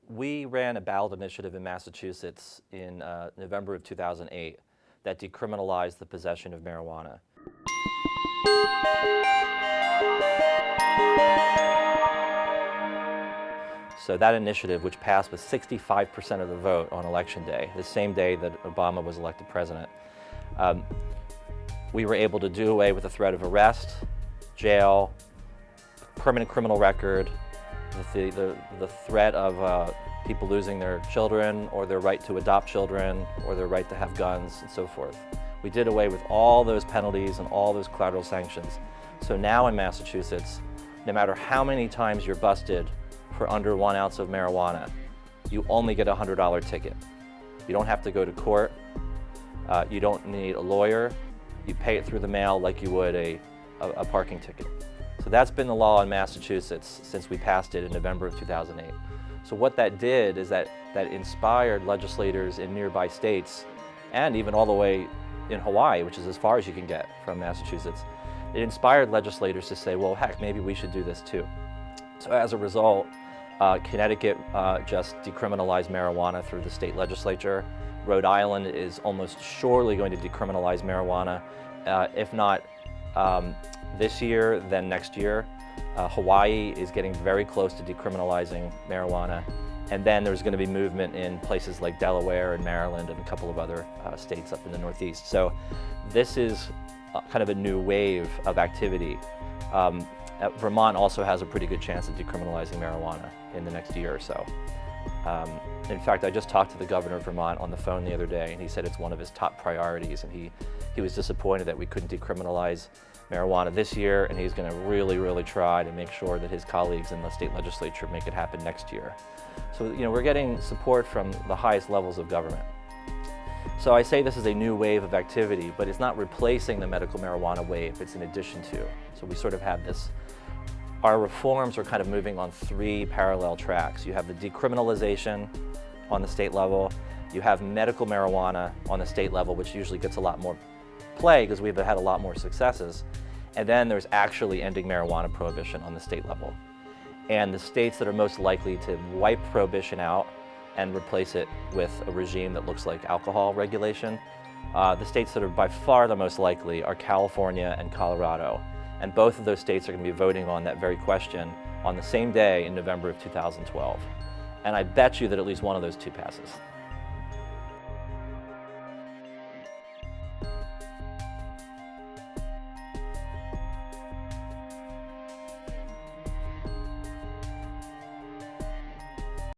We ran a ballot initiative in Massachusetts in November of 2008 that decriminalized the possession of marijuana. So that initiative, which passed with 65% of the vote on Election Day, the same day that Obama was elected president, we were able to do away with the threat of arrest, jail, permanent criminal record, the threat of people losing their children or their right to adopt children or their right to have guns and so forth. We did away with all those penalties and all those collateral sanctions. So now in Massachusetts, no matter how many times you're busted for under 1 ounce of marijuana, you only get a $100 ticket. You don't have to go to court. You don't need a lawyer. You pay it through the mail like you would a parking ticket. So that's been the law in Massachusetts since we passed it in November of 2008. So what that did is that inspired legislators in nearby states, and even all the way in Hawaii, which is as far as you can get from Massachusetts, it inspired legislators to say, well, heck, maybe we should do this too. So as a result, Connecticut just decriminalized marijuana through the state legislature. Rhode Island is almost surely going to decriminalize marijuana, if not this year, then next year. Hawaii is getting very close to decriminalizing marijuana. And then there's going to be movement in places like Delaware and Maryland and a couple of other states up in the Northeast. So this is kind of a new wave of activity. Vermont also has a pretty good chance of decriminalizing marijuana in the next year or so. In fact, I just talked to the Governor of Vermont on the phone the other day, and he said it's one of his top priorities, and he was disappointed that we couldn't decriminalize marijuana this year, and he's going to really try to make sure that his colleagues in the state legislature make it happen next year. So, we're getting support from the highest levels of government. So I say this is a new wave of activity, but it's not replacing the medical marijuana wave, it's in addition to. So we sort of have this, our reforms are kind of moving on 3 parallel tracks. You have the decriminalization on the state level, you have medical marijuana on the state level, which usually gets a lot more play because we've had a lot more successes, and then there's actually ending marijuana prohibition on the state level. And the states that are most likely to wipe prohibition out and replace it with a regime that looks like alcohol regulation, the states that are by far the most likely are California and Colorado. And both of those states are going to be voting on that very question on the same day in November of 2012. And I bet you that at least one of those 2 passes.